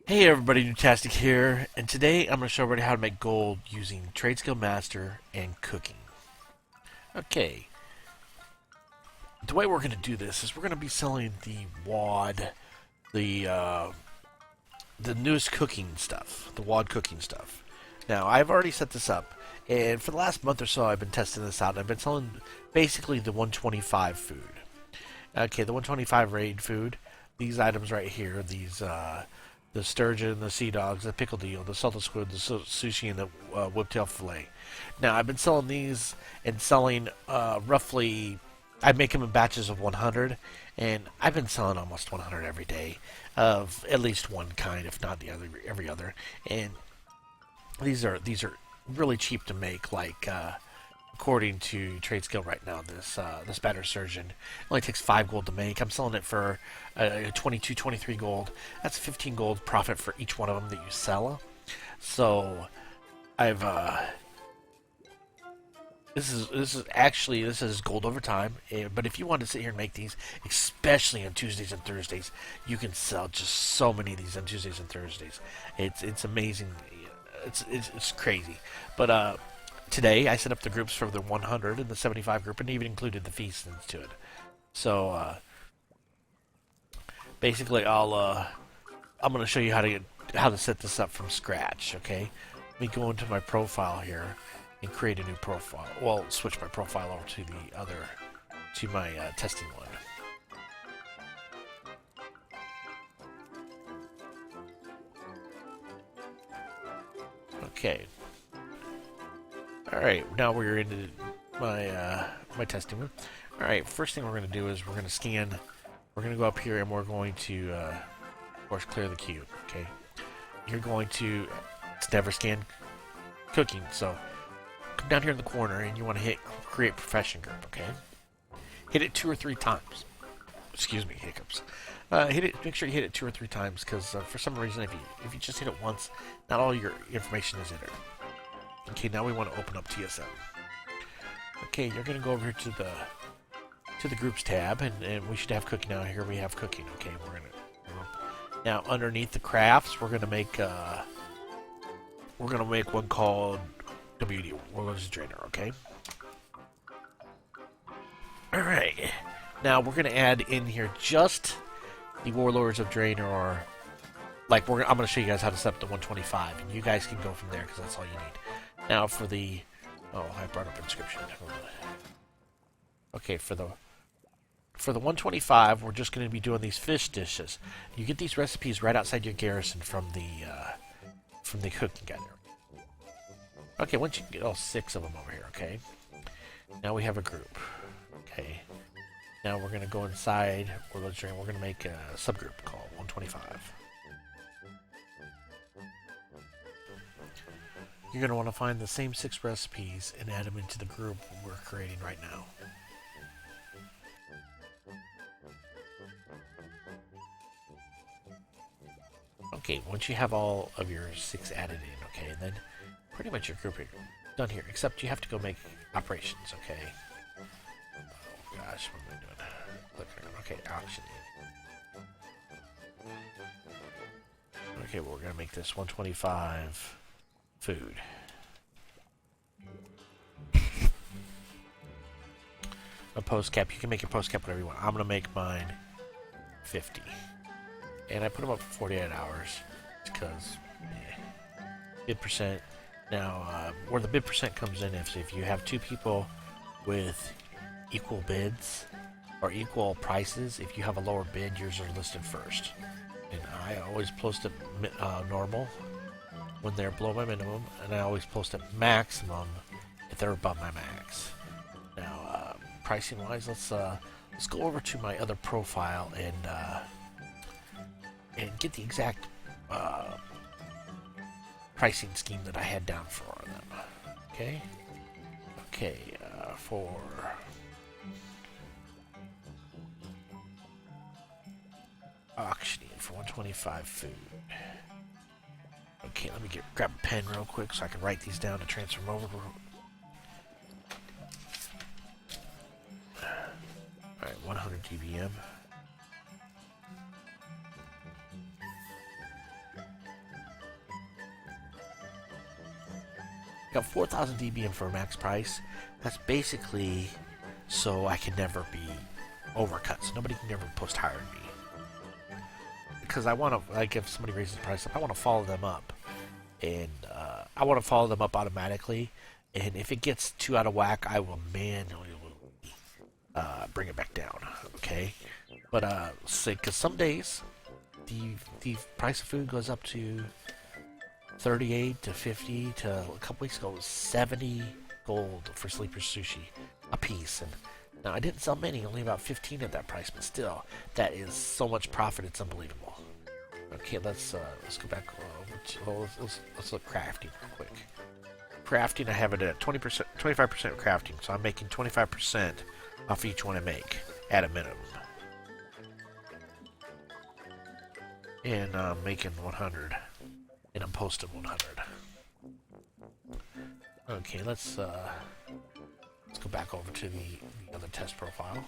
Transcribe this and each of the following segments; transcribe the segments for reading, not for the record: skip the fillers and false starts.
Hey everybody, Noobtastic here, and today I'm going to show everybody how to make gold using Tradeskillmaster and cooking. Okay, the way we're going to do this is we're going to be selling the WAD, the uh, the newest cooking stuff, the WAD cooking stuff. Now I've already set this up, and for the last month or so I've been testing this out. And I've been selling basically the 125 food. Okay, the 125 raid food. These items right here, the sturgeon, the sea dogs, the pickled eel, the salted squid, the sushi, and the whiptail fillet. Now, I've been selling these and selling roughly. I make them in batches of 100, and I've been selling almost 100 every day of at least one kind, if not the other, every other. And these are really cheap to make. Like according to Trade Skill right now, this batter surgeon only takes 5 gold to make. I'm selling it for 22, 23 gold. That's 15 gold profit for each one of them that you sell. So I've this is gold over time. But if you want to sit here and make these, especially on Tuesdays and Thursdays, you can sell just so many of these on Tuesdays and Thursdays. It's amazing. It's crazy. But today I set up the groups for the 100 and the 75 group, and even included the feasts into it. So basically, I'm going to show you how to set this up from scratch. Okay, let me go into my profile here and create a new profile. Well, switch my profile over to the other to my testing one. Okay. All right, now we're into my testing room. All right, first thing we're going to do is we're going to scan. We're going to go up here and we're going to, of course, clear the queue. Okay, you're going to never scan cooking. So come down here in the corner and you want to hit create profession group. Okay, hit it 2 or 3 times. Excuse me, hiccups. Hit it. Make sure you hit it 2 or 3 times because for some reason, if you just hit it once, not all your information is entered. Okay, now we want to open up TSM. Okay, you're going to go over here to the groups tab, and we should have cooking now. Here we have cooking. Okay, we're going to now underneath the crafts, we're going to make one called WD. World of Dreanor. Okay. All right. Now we're going to add in here just the Warlords of Draenor. Like I'm going to show you guys how to set up the 125, and you guys can go from there because that's all you need. Now for the I brought up inscription. Okay, for the 125, we're just going to be doing these fish dishes. You get these recipes right outside your garrison from the cooking guide. Okay, once you get all 6 of them over here. Okay, now we have a group. Okay, now we're going to go inside. We're going to make a subgroup called 125. You're going to want to find the same 6 recipes and add them into the group we're creating right now. Okay, once you have all of your 6 added in, okay, then pretty much your group is done here, except you have to go make operations, okay? Oh gosh, what am I doing? Click around. Okay, auction. Okay, well, we're going to make this 125 food. A post cap. You can make your post cap whatever you want. I'm going to make mine 50. And I put them up for 48 hours because bid percent. Now, where the bid percent comes in is if you have 2 people with equal bids or equal prices, if you have a lower bid, yours are listed first. And I always post it normal when they're below my minimum, and I always post at maximum if they're above my max. Now, pricing wise, let's go over to my other profile and get the exact pricing scheme that I had down for them. Okay. Okay. For auctioning for 125 food. Okay, let me grab a pen real quick so I can write these down to transfer them over. Alright, 100 GBM. got 4,000 DBM for a max price. That's basically so I can never be overcut. So nobody can ever post higher than me. Because I want to, like, if somebody raises the price up, I want to follow them up. And I want to follow them up automatically. And if it gets too out of whack, I will manually bring it back down. Okay? But, because some days, the price of food goes up to 38 to 50 to a couple weeks ago it was 70 gold for sleeper sushi a piece. And now I didn't sell many, only about 15 at that price, but still, that is so much profit, it's unbelievable. Okay, let's go back over to, let's look crafting real quick. Crafting, I have it at 20%, 25% crafting, so I'm making 25% off each one I make at a minimum. And I'm making 100. And I'm posting 100. Okay, let's go back over to the other test profile.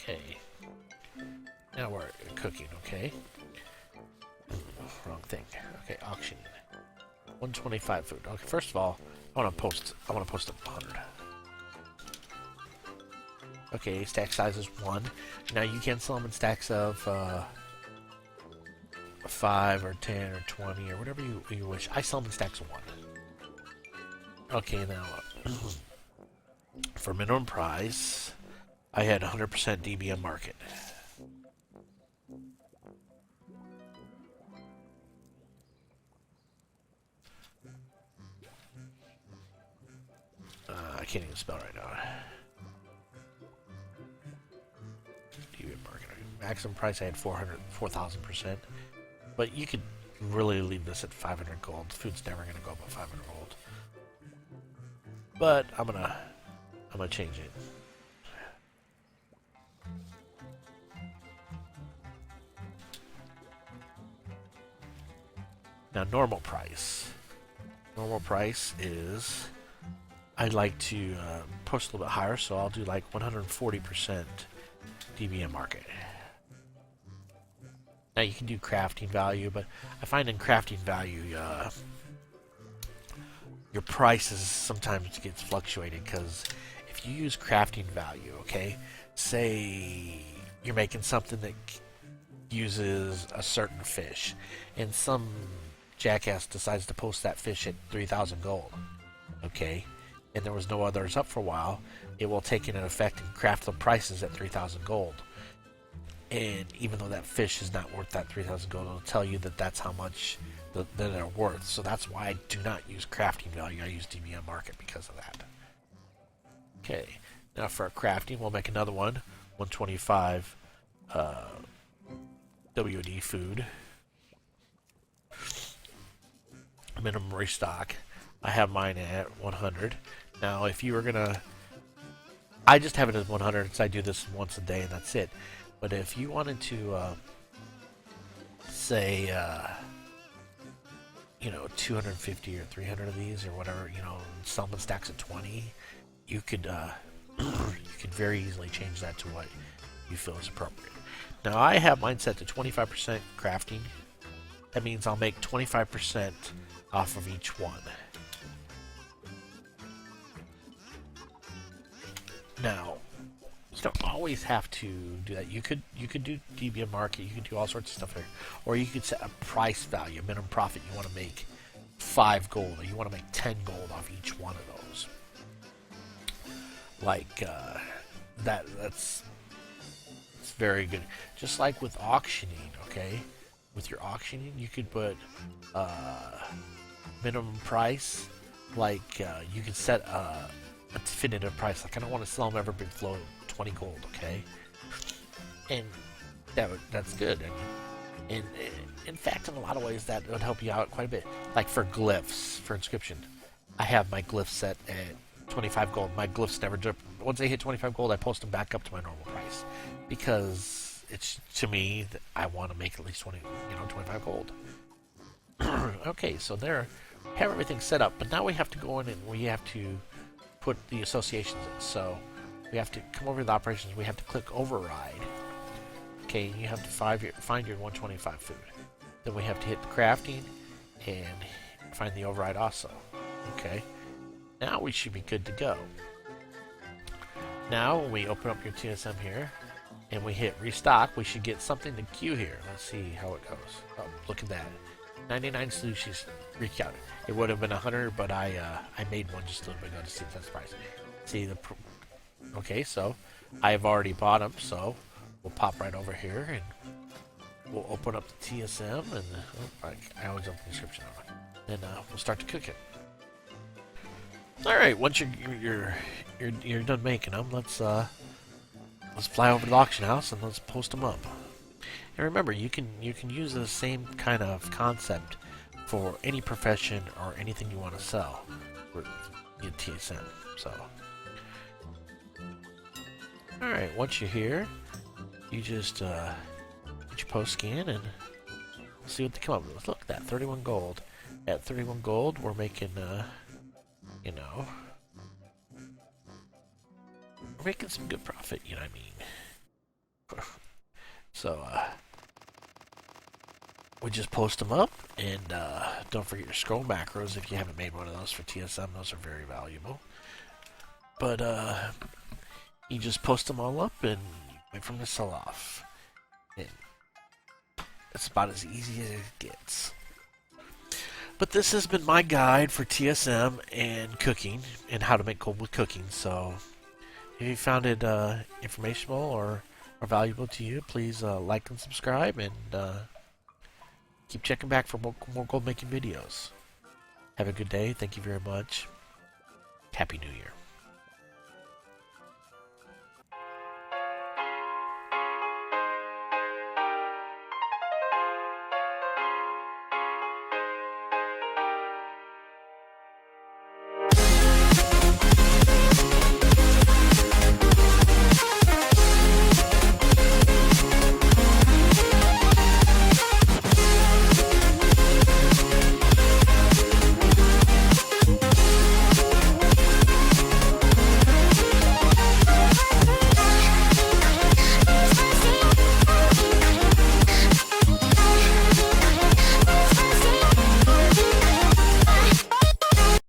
Okay. Now we're cooking, okay? Wrong thing. Okay, auctioning. 125 food. Okay, first of all, I want to post 100. Okay, stack size is 1. Now you can sell them in stacks of 5 or 10 or 20 or whatever you wish. I sell them in stacks of 1. Okay, now for minimum price, I had 100% DBM market. I can't even spell right now. DBM market. Maximum price I had 4,000%. But you could really leave this at 500 gold. Food's never gonna go above 500 gold. But I'm gonna change it. Now normal price. Normal price is I'd like to push a little bit higher, so I'll do like 140% DBM market. Now you can do crafting value, but I find in crafting value, your prices sometimes gets fluctuated because if you use crafting value, okay, say you're making something that uses a certain fish, and some jackass decides to post that fish at 3,000 gold, okay, and there was no others up for a while, it will take in effect and craft the prices at 3,000 gold. And even though that fish is not worth that 3,000 gold, it'll tell you that that's how much that they're worth. So that's why I do not use crafting value. I use DBM market because of that. Okay, now for our crafting, we'll make another one. 125 WD food. Minimum restock. I have mine at 100. Now, if you were gonna, I just have it at 100 because I do this once a day and that's it. But if you wanted to, say, 250 or 300 of these or whatever, sell them in stacks of 20, you could very easily change that to what you feel is appropriate. Now I have mine set to 25% crafting. That means I'll make 25% off of each one. Now, you don't always have to do that. You could do DBM market, you could do all sorts of stuff there. Or you could set a price value, a minimum profit. You want to make 5 gold, or you want to make 10 gold off each one of those. Like, that's very good. Just like with auctioning, okay? With your auctioning, you could put minimum price. Like, you could set a definitive price. Like, I don't want to sell them ever below 20 gold, okay? And that's good. And in fact, in a lot of ways, that would help you out quite a bit. Like for glyphs, for inscription, I have my glyphs set at 25 gold. My glyphs never drip. Once they hit 25 gold, I post them back up to my normal price because it's, to me, that I want to make at least 25 gold. Okay, so there, we have everything set up, but now we have to go in and we have to put the associations in. So we have to come over to the operations. We have to click override. Okay, you have to find your 125 food. Then we have to hit the crafting and find the override also. Okay, now we should be good to go. Now, when we open up your TSM here, and we hit restock, we should get something to queue here. Let's see how it goes. Oh, look at that. 99 sushis recounted. It would have been 100, but I made one just a little bit ago to see if that's the price. See the... Okay, so I've already bought them, so we'll pop right over here, and we'll open up the TSM, and I always open the description on it. And we'll start to cook it. All right, once you're done making them, let's fly over to the auction house and let's post them up. And remember, you can use the same kind of concept for any profession or anything you want to sell with your TSM. So, all right, once you're here, you just get your post scan and see what they come up with. Look at that, 31 gold. At 31 gold, we're making you know, we're making some good profit, you know what I mean? So, we just post them up, and don't forget your scroll macros if you haven't made one of those for TSM. Those are very valuable. But, you just post them all up and wait for them to sell off. And it's about as easy as it gets. But this has been my guide for TSM and cooking, and how to make gold with cooking. So, if you found it informational or valuable to you, please like and subscribe, and keep checking back for more gold making videos. Have a good day. Thank you very much. Happy New Year.